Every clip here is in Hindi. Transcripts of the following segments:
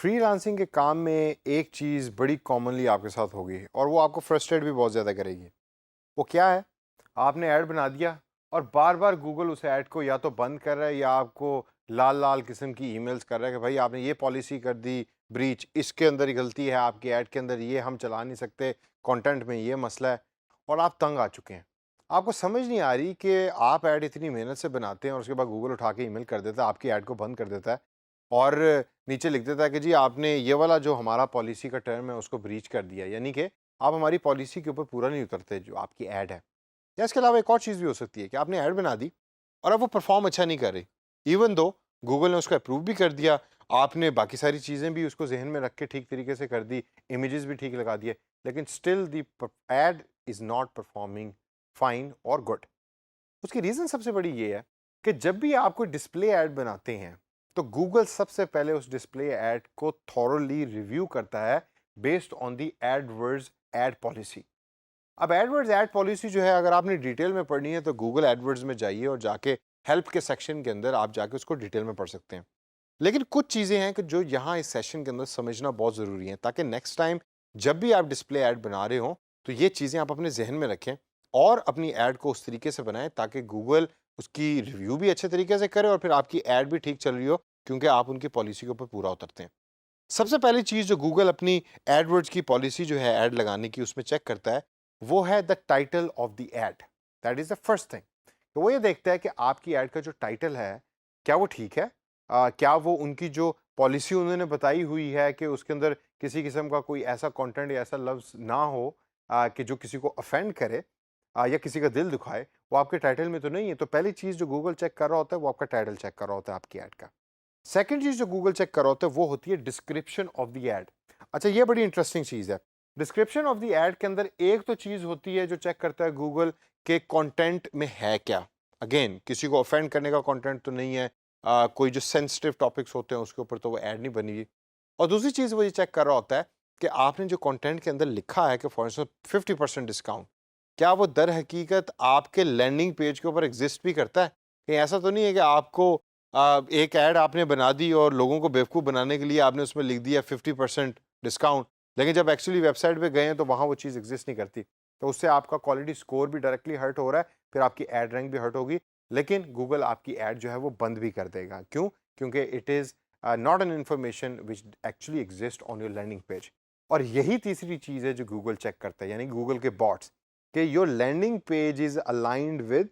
फ्रीलांसिंग के काम में एक चीज़ बड़ी कॉमनली आपके साथ होगी और वो आपको फ्रस्ट्रेट भी बहुत ज़्यादा करेगी। वो क्या है? आपने ऐड बना दिया और बार-बार गूगल उस ऐड को या तो बंद कर रहा है या आपको लाल-लाल किस्म की ईमेल्स कर रहा है कि भाई आपने ये पॉलिसी कर दी ब्रीच, इसके अंदर ही गलती है, आपकी ऐड के अंदर ये हम चला नहीं सकते, कंटेंट में ये मसला है और आप तंग आ चुके हैं। आपको समझ नहीं आ रही कि आप ऐड इतनी मेहनत से बनाते हैं और उसके बाद गूगल उठा के ईमेल कर देता है, आपकी ऐड को बंद कर देता है और नीचे लिख देता है कि जी आपने ये वाला जो हमारा पॉलिसी का टर्म है उसको ब्रीच कर दिया, यानी कि आप हमारी पॉलिसी के ऊपर पूरा नहीं उतरते जो आपकी ऐड है। या इसके अलावा एक और चीज़ भी हो सकती है कि आपने ऐड बना दी और अब वो परफॉर्म अच्छा नहीं कर रही, इवन दो गूगल ने उसको अप्रूव भी कर दिया, आपने बाकी सारी चीज़ें भी उसको जहन में रख के ठीक तरीके से कर दी, इमेजेस भी ठीक लगा दिए, लेकिन still the ad is not performing fine और गुड। उसकी रीज़न सबसे बड़ी ये है कि जब भी आप कोई डिस्प्ले ऐड बनाते हैं तो गूगल सबसे पहले उस डिस्प्ले ऐड को थॉरोली रिव्यू करता है based on the AdWords ad policy. अब एडवर्ड्स ऐड पॉलिसी जो है अगर आपने डिटेल में पढ़नी है तो गूगल एडवर्ड्स में जाइए और जाके हेल्प के सेक्शन के अंदर आप जाके उसको डिटेल में पढ़ सकते हैं। लेकिन कुछ चीज़ें हैं कि जो यहाँ इस सेशन के अंदर समझना बहुत ज़रूरी है ताकि नेक्स्ट टाइम जब भी आप डिस्प्ले ऐड बना रहे हो तो ये चीज़ें आप अपने जहन में रखें और अपनी ऐड को उस तरीके से बनाएं ताकि गूगल उसकी रिव्यू भी अच्छे तरीके से करे और फिर आपकी ऐड भी ठीक चल रही हो, क्योंकि आप उनकी पॉलिसी के ऊपर पूरा उतरते हैं। सबसे पहली चीज़ जो गूगल अपनी एडवर्ड्स की पॉलिसी जो है ऐड लगाने की उसमें चेक करता है वो है the title of the add. That is the first thing. तो वो ये देखता है कि आपकी ऐड का जो टाइटल है क्या वो ठीक है, क्या वो उनकी जो पॉलिसी उन्होंने बताई हुई है कि उसके अंदर किसी किस्म का कोई ऐसा कंटेंट या ऐसा लफ्ज़ ना हो कि जो किसी को ऑफेंड करे या किसी का दिल दुखाए, वो आपके टाइटल में तो नहीं है। तो पहली चीज़ जो गूगल चेक कर रहा होता है वो आपका टाइटल चेक कर रहा होता है आपकी ऐड का। सेकंड चीज़ जो गूगल चेक कर रहा होता है वो होती है डिस्क्रिप्शन ऑफ द ऐड। अच्छा, ये बड़ी इंटरेस्टिंग चीज़ है। डिस्क्रिप्शन ऑफ द ऐड के अंदर एक तो चीज़ होती है जो चेक करता है गूगल के कंटेंट में है क्या। अगेन किसी को ऑफेंड करने का कंटेंट तो नहीं है, कोई जो सेंसिटिव टॉपिक्स होते हैं उसके ऊपर तो वो ऐड नहीं बनी हुई। और दूसरी चीज़ वो ये चेक कर रहा होता है कि आपने जो कंटेंट के अंदर लिखा है कि फॉर इंस्टेंस 50% डिस्काउंट, क्या वो दर हकीकत आपके लैंडिंग पेज के ऊपर एग्जिस्ट भी करता है? कहीं ऐसा तो नहीं है कि आपको एक ऐड आपने बना दी और लोगों को बेवकूफ़ बनाने के लिए आपने उसमें लिख दिया 50% डिस्काउंट, लेकिन जब एक्चुअली वेबसाइट पे गए हैं तो वहाँ वो चीज़ एग्जिस्ट नहीं करती। तो उससे आपका क्वालिटी स्कोर भी डायरेक्टली हर्ट हो रहा है, फिर आपकी ऐड रैंक भी हर्ट होगी, लेकिन गूगल आपकी ऐड जो है वो बंद भी कर देगा। क्यों? क्योंकि it is not an information which actually exist on your landing page. और यही तीसरी चीज़ है जो गूगल चेक करता है, यानी गूगल के बॉट्स, कि your landing page is aligned with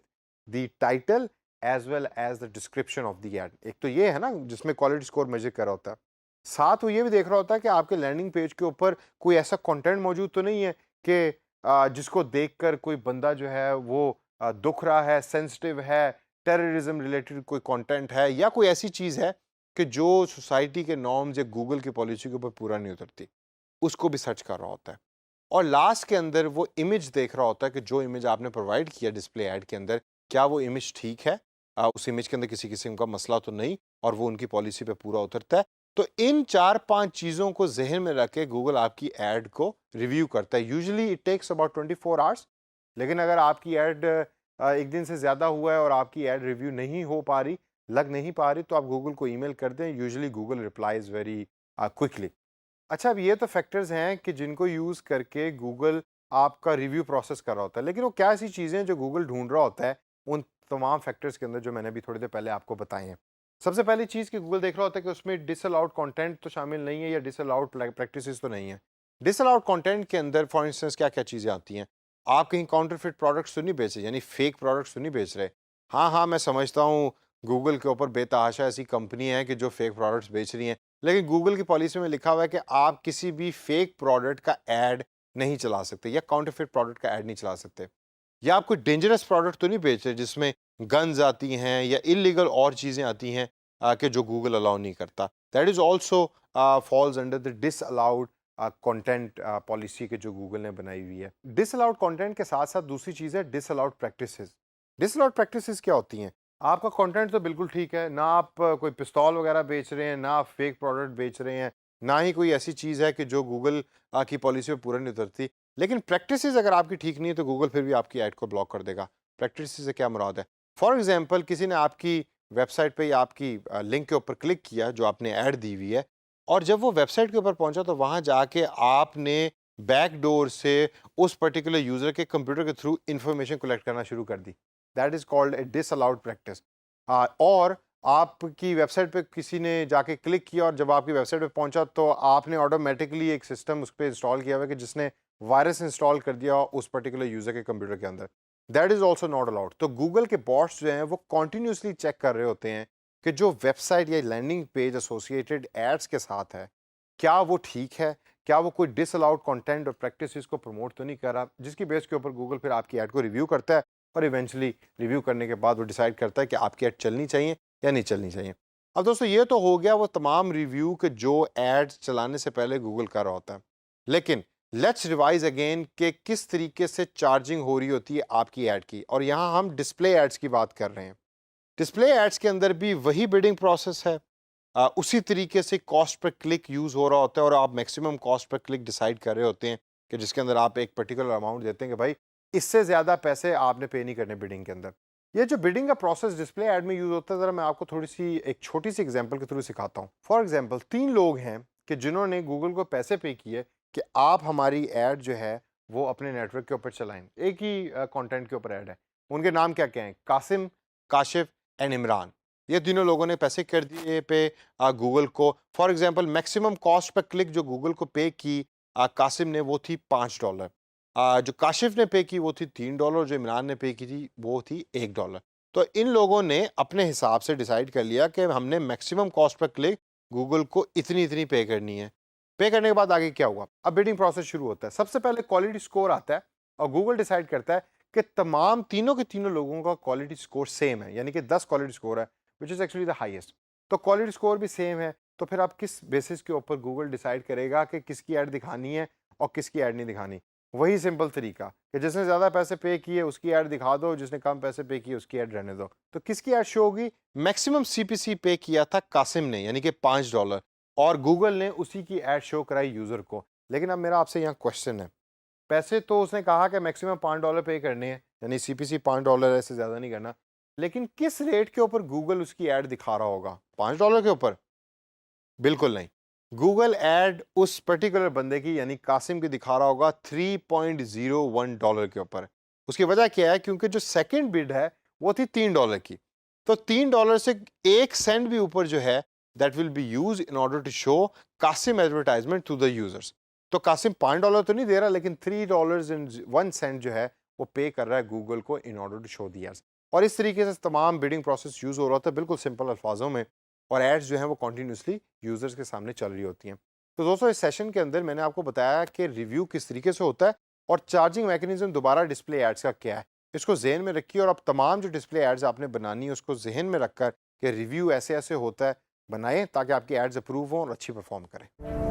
the title as well as the description of the ad. एक तो ये है ना जिसमें क्वालिटी स्कोर मेजर कर रहा होता है, साथ वो ये भी देख रहा होता है कि आपके लैंडिंग पेज के ऊपर कोई ऐसा कंटेंट मौजूद तो नहीं है कि जिसको देखकर कोई बंदा जो है वो दुख रहा है, सेंसिटिव है, टेररिज्म रिलेटेड कोई कंटेंट है या कोई ऐसी चीज़ है कि जो सोसाइटी के नॉर्म्स या गूगल की पॉलिसी के ऊपर पूरा नहीं उतरती। उसको भी सर्च कर रहा होता है। और लास्ट के अंदर वो इमेज देख रहा होता है कि जो इमेज आपने प्रोवाइड किया डिस्प्ले ऐड के अंदर, क्या वो इमेज ठीक है? उस इमेज के अंदर किसी किस्म का मसला तो नहीं और वो उनकी पॉलिसी पे पूरा उतरता है। तो इन 4-5 चीज़ों को ज़हन में रख के गूगल आपकी ऐड को रिव्यू करता है। Usually it takes about 24 hours, लेकिन अगर आपकी ऐड 1 दिन से ज़्यादा हुआ है और आपकी ऐड रिव्यू नहीं हो पा रही, लग नहीं पा रही, तो आप गूगल को ईमेल कर दें। Usually Google replies very quickly. अच्छा, अब ये तो फैक्टर्स हैं कि जिनको यूज़ करके गूगल आपका रिव्यू प्रोसेस कर रहा होता है, लेकिन वो क्या ऐसी चीज़ें हैं जो गूगल ढूँढ रहा होता है उन तमाम फैक्टर्स के अंदर जो मैंने अभी थोड़ी देर पहले आपको बताए हैं। सबसे पहली चीज़ कि गूगल देख रहा होता है कि उसमें डिसअलाउड कंटेंट तो शामिल नहीं है या डिसअलाउड प्रैक्टिसेस तो नहीं है। डिसअलाउड कंटेंट के अंदर फॉर इंस्टेंस क्या-क्या चीज़ें आती हैं? आप कहीं काउंटरफिट प्रोडक्ट्स तो नहीं बेच रहे, यानी फेक प्रोडक्ट्स तो नहीं बेच रहे। हाँ, हाँ, मैं समझता हूँ गूगल के ऊपर बेतहाशा ऐसी कंपनी है कि जो फेक प्रोडक्ट्स बेच रही हैं। लेकिन गूगल की पॉलिसी में लिखा हुआ है कि आप किसी भी फेक प्रोडक्ट का ऐड नहीं चला सकते या काउंटरफिट प्रोडक्ट का ऐड नहीं चला सकते। या आप कोई डेंजरस प्रोडक्ट तो नहीं बेच रहे जिसमें गन्स आती हैं या इल्लीगल और चीज़ें आती हैं कि जो गूगल अलाउ नहीं करता। That is also falls under the disallowed content policy के जो गूगल ने बनाई हुई है। डिसअलाउड कंटेंट के साथ-साथ दूसरी चीज़ है डिसअलाउड प्रैक्टिसेस। डिसअलाउड प्रैक्टिसेस क्या होती हैं? आपका कंटेंट तो बिल्कुल ठीक है, ना आप कोई पिस्तौल वगैरह बेच रहे हैं, ना आप फेक प्रोडक्ट बेच रहे हैं, ना ही कोई ऐसी चीज़ है कि जो गूगल की पॉलिसी में पूरा नहीं उतरती। लेकिन प्रैक्टिसेस अगर आपकी ठीक नहीं है तो गूगल फिर भी आपकी ऐड को ब्लॉक कर देगा। प्रैक्टिसेस से क्या मुराद है? फॉर एग्ज़ाम्पल किसी ने आपकी वेबसाइट पे या आपकी लिंक के ऊपर क्लिक किया जो आपने ऐड दी हुई है और जब वो वेबसाइट के ऊपर पहुंचा तो वहां जाके आपने बैक डोर से उस पर्टिकुलर यूजर के कंप्यूटर के थ्रू इंफॉर्मेशन कलेक्ट करना शुरू कर दी। That is called a disallowed practice. और आपकी वेबसाइट पे किसी ने जाके क्लिक किया और जब आपकी वेबसाइट पे पहुंचा तो आपने ऑटोमेटिकली एक सिस्टम उस पर इंस्टॉल किया हुआ है कि जिसने वायरस इंस्टॉल कर दिया उस पर्टिकुलर यूजर के कंप्यूटर के अंदर। That is also not allowed. तो गूगल के बॉट्स जो हैं वो कॉन्टिन्यूसली चेक कर रहे होते हैं कि जो वेबसाइट या लैंडिंग पेज एसोसिएटेड एड्स के साथ है क्या वो ठीक है, क्या वो कोई डिसअलाउड कंटेंट और प्रैक्टिसेस को प्रमोट तो नहीं कर रहा, जिसकी बेस के ऊपर गूगल फिर आपकी ऐड को रिव्यू करता है और इवेंचुअली रिव्यू करने के बाद वो डिसाइड करता है कि आपकी ऐड चलनी चाहिए या नहीं चलनी चाहिए। अब दोस्तों ये तो हो गया वो तमाम रिव्यू के जो एड्स चलाने से पहले गूगल कर रहा होता है। लेकिन लेट्स रिवाइज अगेन कि किस तरीके से चार्जिंग हो रही होती है आपकी ऐड की, और यहाँ हम डिस्प्ले एड्स की बात कर रहे हैं। डिस्प्ले एड्स के अंदर भी वही बिडिंग प्रोसेस है। उसी तरीके से कॉस्ट पर क्लिक यूज़ हो रहा होता है और आप maximum cost per click decide कर रहे होते हैं कि जिसके अंदर आप एक पर्टिकुलर अमाउंट देते हैं कि भाई इससे ज़्यादा पैसे आपने पे नहीं करने बिडिंग के अंदर। ये जो बिडिंग का प्रोसेस डिस्प्ले ऐड में यूज़ होता है, ज़रा मैं आपको थोड़ी सी एक छोटी सी एग्जांपल के थ्रू सिखाता हूँ। फॉर एग्जांपल 3 लोग हैं कि जिन्होंने गूगल को पैसे पे किए कि आप हमारी ऐड जो है वो अपने नेटवर्क के ऊपर चलाएं। एक ही कंटेंट के ऊपर ऐड है। उनके नाम क्या क्या हैं? कासिम, काशिफ एंड इमरान। ये तीनों लोगों ने पैसे कर दिए पे गूगल को। For example maximum cost per click जो गूगल को पे की कासिम ने वो थी $5। जो काशिफ ने पे की वो थी $3, जो इमरान ने पे की थी वो थी $1। तो इन लोगों ने अपने हिसाब से डिसाइड कर लिया कि हमने maximum cost per click Google को इतनी इतनी पे करनी है। पे करने के बाद आगे क्या हुआ? अब बिडिंग प्रोसेस शुरू होता है। सबसे पहले क्वालिटी स्कोर आता है और गूगल डिसाइड करता है कि तमाम तीनों के तीनों लोगों का क्वालिटी स्कोर सेम है, यानी कि 10 क्वालिटी स्कोर है, which is actually the highest. तो क्वालिटी स्कोर भी सेम है, तो फिर आप किस बेसिस के ऊपर गूगल डिसाइड करेगा कि किसकी ऐड दिखानी है और किसकी ऐड नहीं दिखानी? वही सिंपल तरीका कि जिसने ज़्यादा पैसे पे किए उसकी ऐड दिखा दो, जिसने कम पैसे पे किए उसकी ऐड रहने दो। तो किसकी ऐड शो होगी? मैक्सिमम सीपीसी पे किया था कासिम ने, यानी कि $5, और गूगल ने उसी की ऐड शो कराई यूज़र को। लेकिन अब मेरा आपसे यहाँ क्वेश्चन है, पैसे तो उसने कहा कि मैक्सिमम $5 पे करने हैं, यानी सीपीसी $5 है, इससे ज़्यादा नहीं करना। लेकिन किस रेट के ऊपर गूगल उसकी ऐड दिखा रहा होगा? $5 के ऊपर? बिल्कुल नहीं। गूगल ऐड उस पर्टिकुलर बंदे की यानी कासिम की दिखा रहा होगा $3.01 के ऊपर। उसकी वजह क्या है? क्योंकि जो सेकंड बिड है वो थी $3 की। तो $3 से 1 सेंट भी ऊपर जो है that will be use in order to show कासिम एडवर्टाइजमेंट टू द यूजर्स। तो कासिम $5 तो नहीं दे रहा, लेकिन $3.01 जो है वो पे कर रहा है गूगल को in order to show the ads. और इस तरीके से तमाम बिडिंग प्रोसेस यूज हो रहा था बिल्कुल सिंपल अल्फाजों में, और एड्स जो हैं वो कॉन्टीन्यूसली यूजर्स के सामने चल रही होती हैं। तो दोस्तों इस सेशन के अंदर मैंने आपको बताया कि रिव्यू किस तरीके से होता है और चार्जिंग मैकेनिज्म दोबारा डिस्प्ले एड्स का क्या है। इसको जहन में रखिए और अब तमाम जो डिस्प्ले एड्स आपने बनानी है उसको जहन में रखकर कि रिव्यू ऐसे ऐसे होता है बनाएं ताकि आपकी एड्स अप्रूव हों और अच्छी परफॉर्म करें।